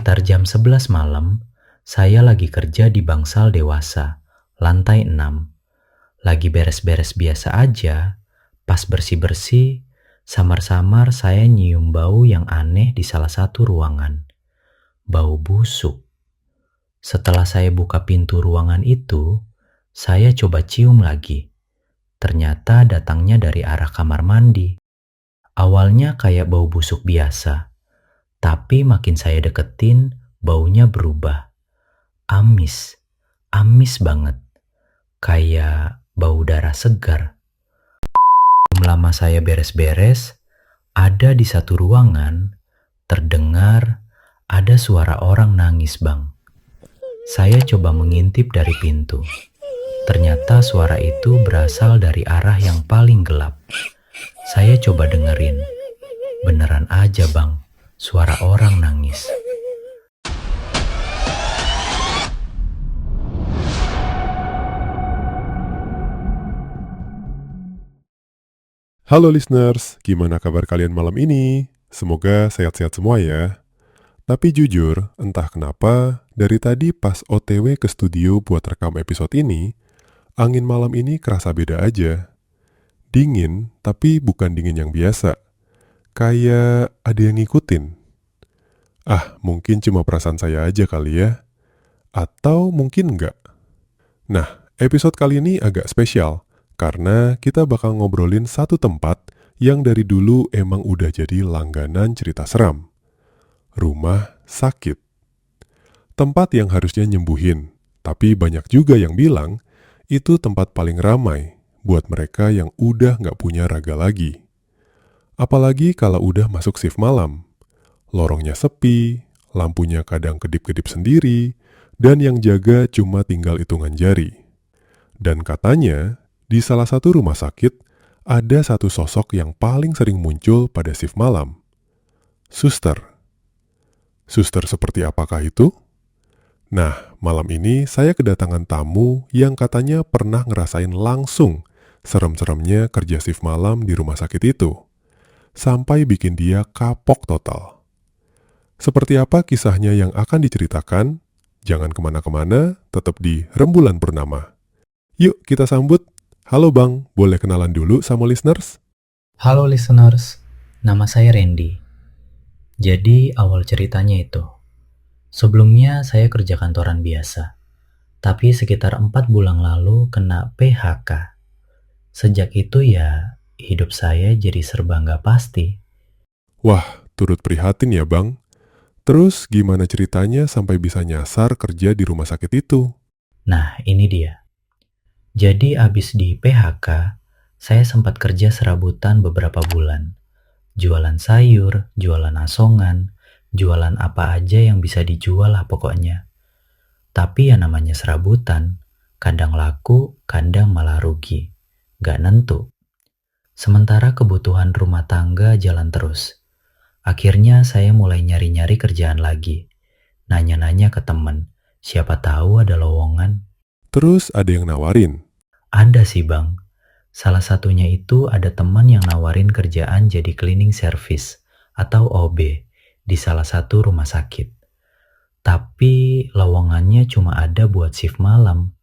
Sekitar jam 11 malam, saya lagi kerja di bangsal dewasa, lantai 6. Lagi beres-beres biasa aja, pas bersih-bersih, samar-samar saya nyium bau yang aneh di salah satu ruangan. Bau busuk. Setelah saya buka pintu ruangan itu, saya coba cium lagi. Ternyata datangnya dari arah kamar mandi. Awalnya kayak bau busuk biasa. Tapi makin saya deketin, baunya berubah. Amis, amis banget. Kayak bau darah segar. Belum lama saya beres-beres, ada di satu ruangan, terdengar ada suara orang nangis, Bang. Saya coba mengintip dari pintu. Ternyata suara itu berasal dari arah yang paling gelap. Saya coba dengerin. Beneran aja, Bang. Suara orang nangis. Halo listeners, gimana kabar kalian malam ini? Semoga sehat-sehat semua ya. Tapi jujur, entah kenapa, dari tadi pas OTW ke studio buat rekam episode ini, angin malam ini kerasa beda aja. Dingin, tapi bukan dingin yang biasa. Kayak ada yang ngikutin. Mungkin cuma perasaan saya aja kali ya. Atau mungkin enggak. Nah, episode kali ini agak spesial. Karena kita bakal ngobrolin satu tempat yang dari dulu emang udah jadi langganan cerita seram. Rumah sakit. Tempat yang harusnya nyembuhin, tapi banyak juga yang bilang itu tempat paling ramai buat mereka yang udah gak punya raga lagi. Apalagi kalau udah masuk shift malam. Lorongnya sepi, lampunya kadang kedip-kedip sendiri, dan yang jaga cuma tinggal hitungan jari. Dan katanya, di salah satu rumah sakit, ada satu sosok yang paling sering muncul pada shift malam. Suster. Suster seperti apakah itu? Nah, malam ini saya kedatangan tamu yang katanya pernah ngerasain langsung serem-seremnya kerja shift malam di rumah sakit itu. Sampai bikin dia kapok total. Seperti apa kisahnya yang akan diceritakan? Jangan kemana-kemana, tetap di Rembulan Purnama. Yuk kita sambut. Halo Bang, boleh kenalan dulu sama listeners? Halo listeners, nama saya Randy. Jadi awal ceritanya itu. Sebelumnya saya kerja kantoran biasa. Tapi sekitar 4 bulan lalu kena PHK. Sejak itu ya, hidup saya jadi serba nggak pasti. Wah, turut prihatin ya Bang. Terus gimana ceritanya sampai bisa nyasar kerja di rumah sakit itu? Nah, ini dia. Jadi abis di PHK, saya sempat kerja serabutan beberapa bulan. Jualan sayur, jualan asongan, jualan apa aja yang bisa dijual lah pokoknya. Tapi ya namanya serabutan, kadang laku, kadang malah rugi. Gak nentu. Sementara kebutuhan rumah tangga jalan terus. Akhirnya saya mulai nyari-nyari kerjaan lagi. Nanya-nanya ke temen, siapa tahu ada lowongan. Terus ada yang nawarin? Ada sih Bang. Salah satunya itu ada teman yang nawarin kerjaan jadi cleaning service atau OB di salah satu rumah sakit. Tapi lowongannya cuma ada buat shift malam,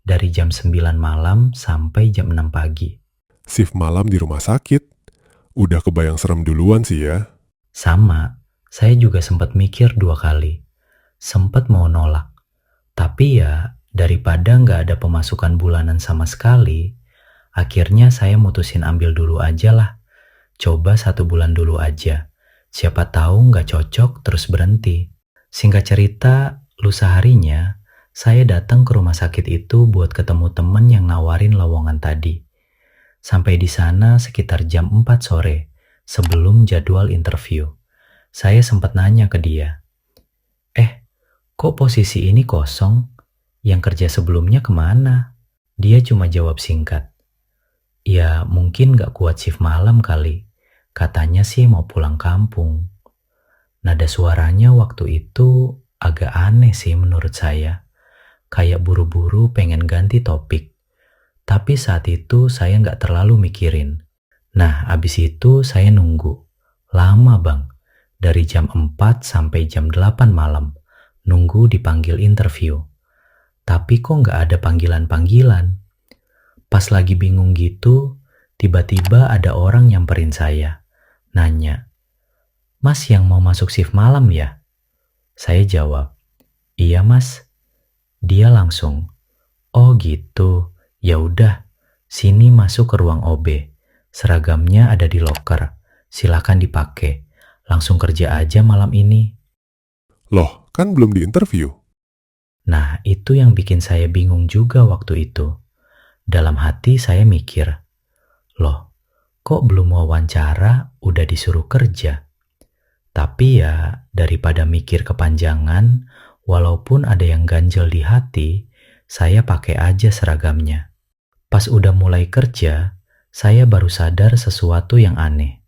dari jam 9 malam sampai jam 6 pagi. Shift malam di rumah sakit? Udah kebayang serem duluan sih ya. Sama, saya juga sempat mikir 2 kali. Sempat mau nolak. Tapi ya, daripada nggak ada pemasukan bulanan sama sekali, akhirnya saya mutusin ambil dulu aja lah. Coba 1 bulan dulu aja. Siapa tahu nggak cocok terus berhenti. Singkat cerita, lusa harinya, saya datang ke rumah sakit itu buat ketemu temen yang nawarin lowongan tadi. Sampai di sana sekitar jam 4 sore, sebelum jadwal interview. Saya sempat nanya ke dia, kok posisi ini kosong? Yang kerja sebelumnya kemana? Dia cuma jawab singkat, ya mungkin gak kuat shift malam kali. Katanya sih mau pulang kampung. Nada suaranya waktu itu agak aneh sih menurut saya. Kayak buru-buru pengen ganti topik. Tapi saat itu saya gak terlalu mikirin. Nah abis itu saya nunggu. Lama Bang. dari jam 4 sampai jam 8 malam, nunggu dipanggil interview. Tapi kok nggak ada panggilan-panggilan? Pas lagi bingung gitu, tiba-tiba ada orang nyamperin saya, nanya, "Mas yang mau masuk shift malam ya?" Saya jawab, "Iya mas." Dia langsung, "Oh gitu, ya udah, sini masuk ke ruang OB. Seragamnya ada di loker, silakan dipakai. Langsung kerja aja malam ini." Loh, kan belum diinterview. Nah, itu yang bikin saya bingung juga waktu itu. Dalam hati saya mikir, loh, kok belum wawancara udah disuruh kerja? Tapi ya, daripada mikir kepanjangan, walaupun ada yang ganjel di hati, saya pakai aja seragamnya. Pas udah mulai kerja, saya baru sadar sesuatu yang aneh.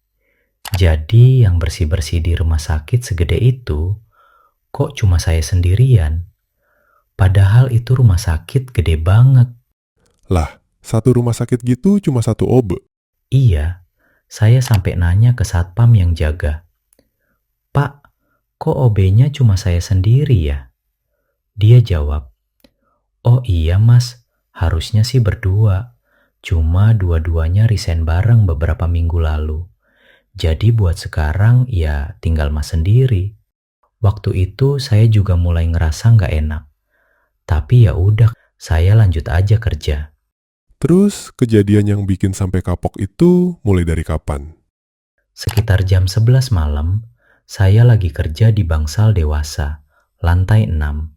Jadi yang bersih-bersih di rumah sakit segede itu, kok cuma saya sendirian? Padahal itu rumah sakit gede banget. Lah, satu rumah sakit gitu cuma satu OB. Iya, saya sampai nanya ke satpam yang jaga, "Pak, kok OB-nya cuma saya sendiri ya?" Dia jawab, "Oh iya mas, harusnya sih berdua. Cuma dua-duanya resign bareng beberapa minggu lalu. Jadi buat sekarang ya tinggal mas sendiri." Waktu itu saya juga mulai ngerasa nggak enak. Tapi ya udah, saya lanjut aja kerja. Terus kejadian yang bikin sampai kapok itu mulai dari kapan? Sekitar jam 11 malam, saya lagi kerja di bangsal dewasa, lantai 6.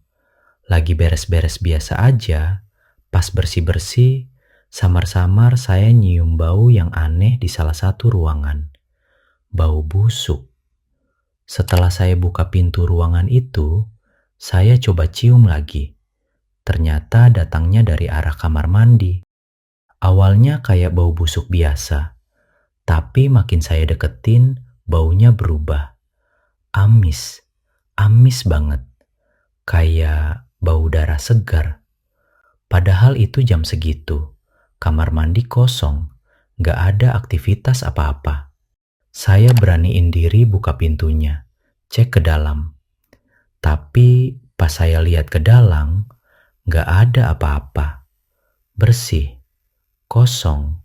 Lagi beres-beres biasa aja, pas bersih-bersih, samar-samar saya nyium bau yang aneh di salah satu ruangan. Bau busuk. Setelah saya buka pintu ruangan itu, saya coba cium lagi. Ternyata datangnya dari arah kamar mandi. Awalnya kayak bau busuk biasa, tapi makin saya deketin, baunya berubah. Amis, amis banget. Kayak bau darah segar. Padahal itu jam segitu, kamar mandi kosong, gak ada aktivitas apa-apa. Saya beraniin diri buka pintunya, cek ke dalam. Tapi pas saya lihat ke dalam, gak ada apa-apa. Bersih, kosong,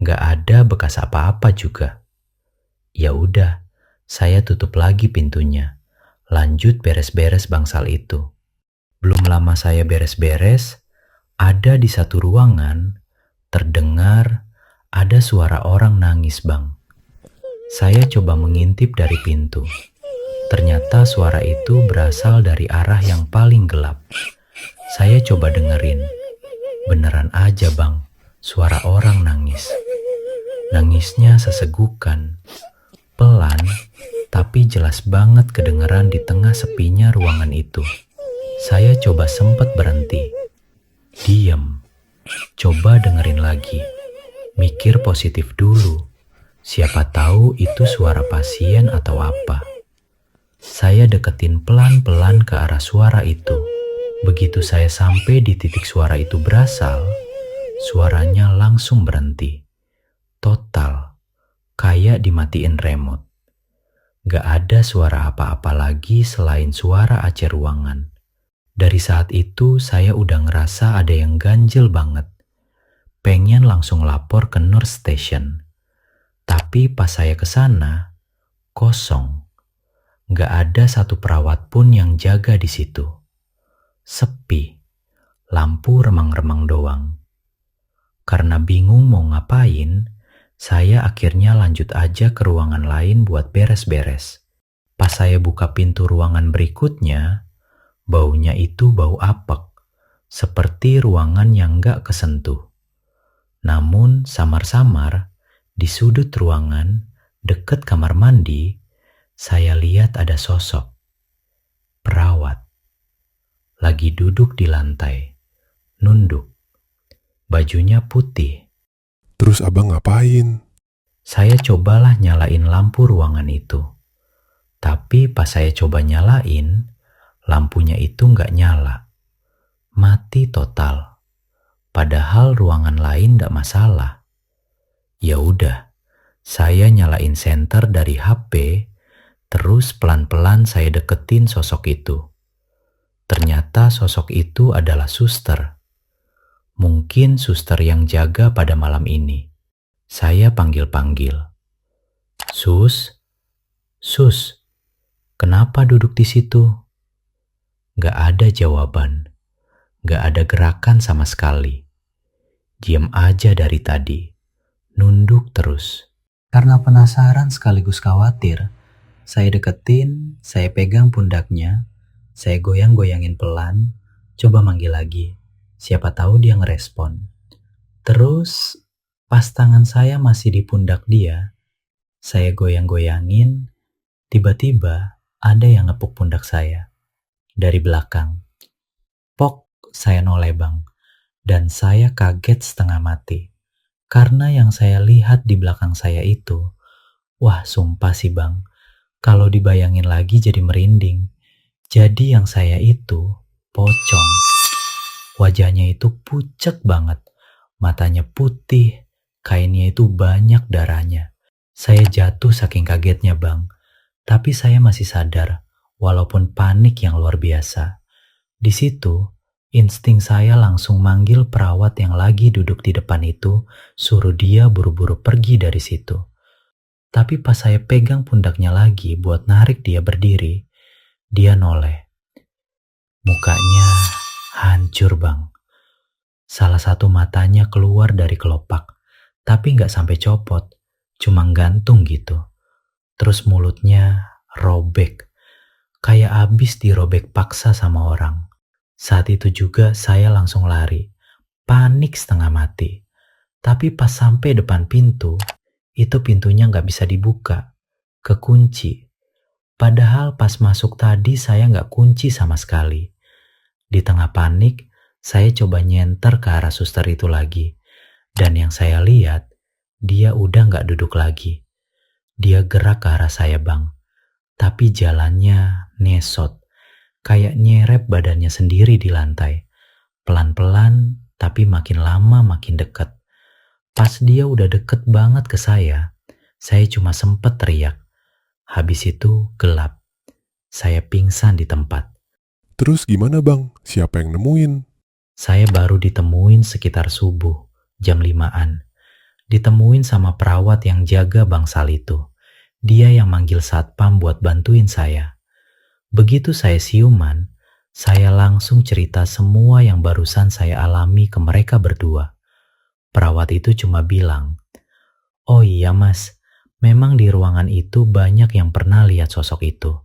gak ada bekas apa-apa juga. Ya udah, saya tutup lagi pintunya, lanjut beres-beres bangsal itu. Belum lama saya beres-beres, ada di satu ruangan, terdengar ada suara orang nangis bang. Saya coba mengintip dari pintu. Ternyata suara itu berasal dari arah yang paling gelap. Saya coba dengerin. Beneran aja bang, suara orang nangis. Nangisnya sesegukan, pelan, tapi jelas banget kedengeran di tengah sepinya ruangan itu. Saya coba sempat berhenti. Diam. Coba dengerin lagi. Mikir positif dulu. Siapa tahu itu suara pasien atau apa. Saya deketin pelan-pelan ke arah suara itu. Begitu saya sampai di titik suara itu berasal, suaranya langsung berhenti. Total. Kayak dimatiin remote. Gak ada suara apa-apa lagi selain suara AC ruangan. Dari saat itu saya udah ngerasa ada yang ganjel banget. Pengen langsung lapor ke nurse station. Tapi pas saya ke sana, kosong. Gak ada satu perawat pun yang jaga di situ. Sepi. Lampu remang-remang doang. Karena bingung mau ngapain, saya akhirnya lanjut aja ke ruangan lain buat beres-beres. Pas saya buka pintu ruangan berikutnya, baunya itu bau apek, seperti ruangan yang gak kesentuh. Namun samar-samar, di sudut ruangan, deket kamar mandi, saya lihat ada sosok. Perawat. Lagi duduk di lantai, nunduk. Bajunya putih. Terus abang ngapain? Saya cobalah nyalain lampu ruangan itu. Tapi pas saya coba nyalain, lampunya itu nggak nyala. Mati total. Padahal ruangan lain nggak masalah. Ya udah, saya nyalain senter dari HP, Terus pelan-pelan saya deketin sosok itu. Ternyata sosok itu adalah suster. Mungkin suster yang jaga pada malam ini. Saya panggil-panggil. Sus, sus, kenapa duduk di situ? Gak ada jawaban. Gak ada gerakan sama sekali. Diam aja dari tadi. Nunduk terus. Karena penasaran sekaligus khawatir, saya deketin, saya pegang pundaknya, saya goyang-goyangin pelan, coba manggil lagi. Siapa tahu dia ngerespon. Terus, pas tangan saya masih di pundak dia, saya goyang-goyangin, tiba-tiba ada yang ngepuk pundak saya. Dari belakang. Pok, saya noleh bang. Dan saya kaget setengah mati. Karena yang saya lihat di belakang saya itu, wah sumpah sih bang, kalau dibayangin lagi jadi merinding. Jadi yang saya itu pocong. Wajahnya itu pucet banget, matanya putih, kainnya itu banyak darahnya. Saya jatuh saking kagetnya bang, tapi saya masih sadar, walaupun panik yang luar biasa. Di situ, insting saya langsung manggil perawat yang lagi duduk di depan itu, suruh dia buru-buru pergi dari situ. Tapi pas saya pegang pundaknya lagi buat narik dia berdiri, dia noleh. Mukanya hancur bang. Salah satu matanya keluar dari kelopak, tapi nggak sampai copot, cuma gantung gitu. Terus mulutnya robek, kayak abis dirobek paksa sama orang. Saat itu juga saya langsung lari, panik setengah mati. Tapi pas sampai depan pintu, itu pintunya nggak bisa dibuka, kekunci. Padahal pas masuk tadi saya nggak kunci sama sekali. Di tengah panik, saya coba nyenter ke arah suster itu lagi. Dan yang saya lihat, dia udah nggak duduk lagi. Dia gerak ke arah saya bang, tapi jalannya nesot. Kayak nyerep badannya sendiri di lantai. Pelan-pelan, tapi makin lama makin deket. Pas dia udah deket banget ke saya cuma sempet teriak. Habis itu gelap. Saya pingsan di tempat. Terus gimana bang? Siapa yang nemuin? Saya baru ditemuin sekitar subuh, jam 5-an. Ditemuin sama perawat yang jaga bangsal itu. Dia yang manggil satpam buat bantuin saya. Begitu saya siuman, saya langsung cerita semua yang barusan saya alami ke mereka berdua. Perawat itu cuma bilang, "Oh iya mas, memang di ruangan itu banyak yang pernah lihat sosok itu.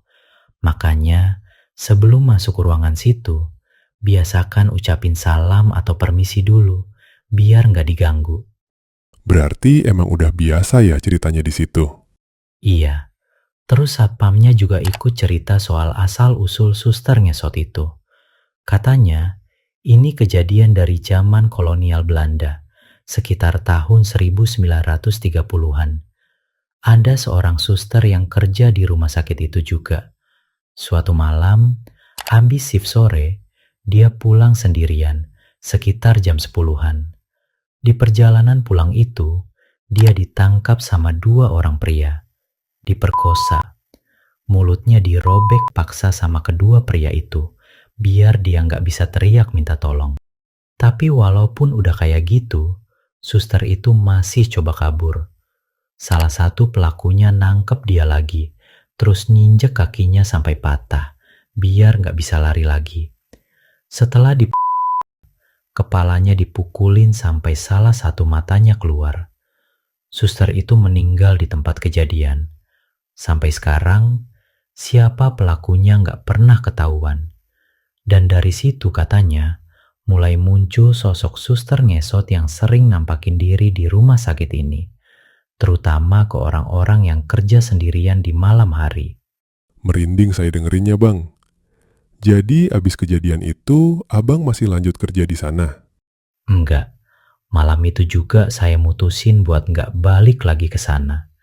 Makanya sebelum masuk ruangan situ, biasakan ucapin salam atau permisi dulu, biar nggak diganggu." Berarti emang udah biasa ya ceritanya di situ. Iya. Terus satpamnya juga ikut cerita soal asal-usul suster ngesot itu. Katanya, ini kejadian dari zaman kolonial Belanda, sekitar tahun 1930-an. Ada seorang suster yang kerja di rumah sakit itu juga. Suatu malam, habis shift sore, dia pulang sendirian, sekitar jam 10-an. Di perjalanan pulang itu, dia ditangkap sama 2 orang pria. Diperkosa. Mulutnya dirobek paksa sama kedua pria itu, biar dia nggak bisa teriak minta tolong. Tapi walaupun udah kayak gitu, suster itu masih coba kabur. Salah satu pelakunya nangkep dia lagi, terus nginjek kakinya sampai patah, biar nggak bisa lari lagi. Setelah kepalanya dipukulin sampai salah satu matanya keluar. Suster itu meninggal di tempat kejadian. Sampai sekarang, siapa pelakunya nggak pernah ketahuan. Dan dari situ katanya, mulai muncul sosok suster ngesot yang sering nampakin diri di rumah sakit ini. Terutama ke orang-orang yang kerja sendirian di malam hari. Merinding saya dengerinnya bang. Jadi abis kejadian itu, abang masih lanjut kerja di sana? Enggak, malam itu juga saya mutusin buat nggak balik lagi ke sana.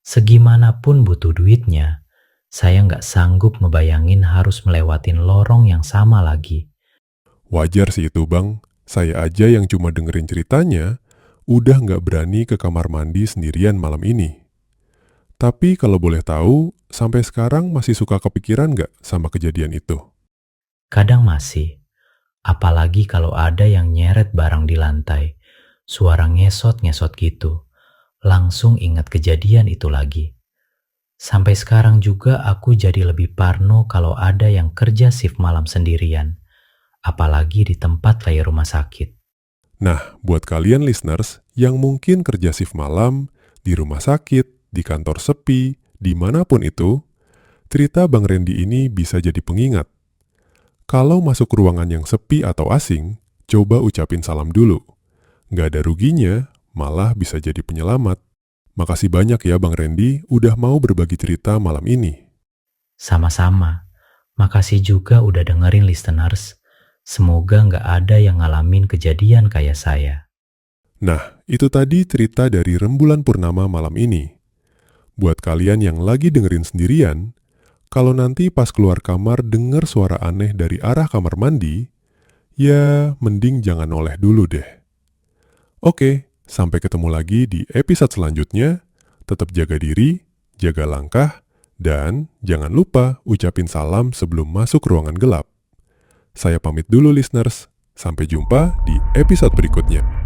Segimanapun butuh duitnya, saya nggak sanggup ngebayangin harus melewatin lorong yang sama lagi. Wajar sih itu bang, saya aja yang cuma dengerin ceritanya, udah nggak berani ke kamar mandi sendirian malam ini. Tapi kalau boleh tahu, sampai sekarang masih suka kepikiran nggak sama kejadian itu? Kadang masih, apalagi kalau ada yang nyeret barang di lantai, suara ngesot-ngesot gitu. Langsung ingat kejadian itu lagi. Sampai sekarang juga aku jadi lebih parno kalau ada yang kerja shift malam sendirian, apalagi di tempat kayak rumah sakit. Nah, buat kalian listeners yang mungkin kerja shift malam, di rumah sakit, di kantor sepi, dimanapun itu, cerita Bang Randy ini bisa jadi pengingat. Kalau masuk ruangan yang sepi atau asing, coba ucapin salam dulu. Nggak ada ruginya, malah bisa jadi penyelamat. Makasih banyak ya Bang Randy udah mau berbagi cerita malam ini. Sama-sama, makasih juga udah dengerin listeners. Semoga nggak ada yang ngalamin kejadian kayak saya. Nah, itu tadi cerita dari Rembulan Purnama malam ini. Buat kalian yang lagi dengerin sendirian, kalau nanti pas keluar kamar denger suara aneh dari arah kamar mandi, ya mending jangan noleh dulu deh. Oke, sampai ketemu lagi di episode selanjutnya. Tetap jaga diri, jaga langkah, dan jangan lupa ucapin salam sebelum masuk ruangan gelap. Saya pamit dulu listeners, sampai jumpa di episode berikutnya.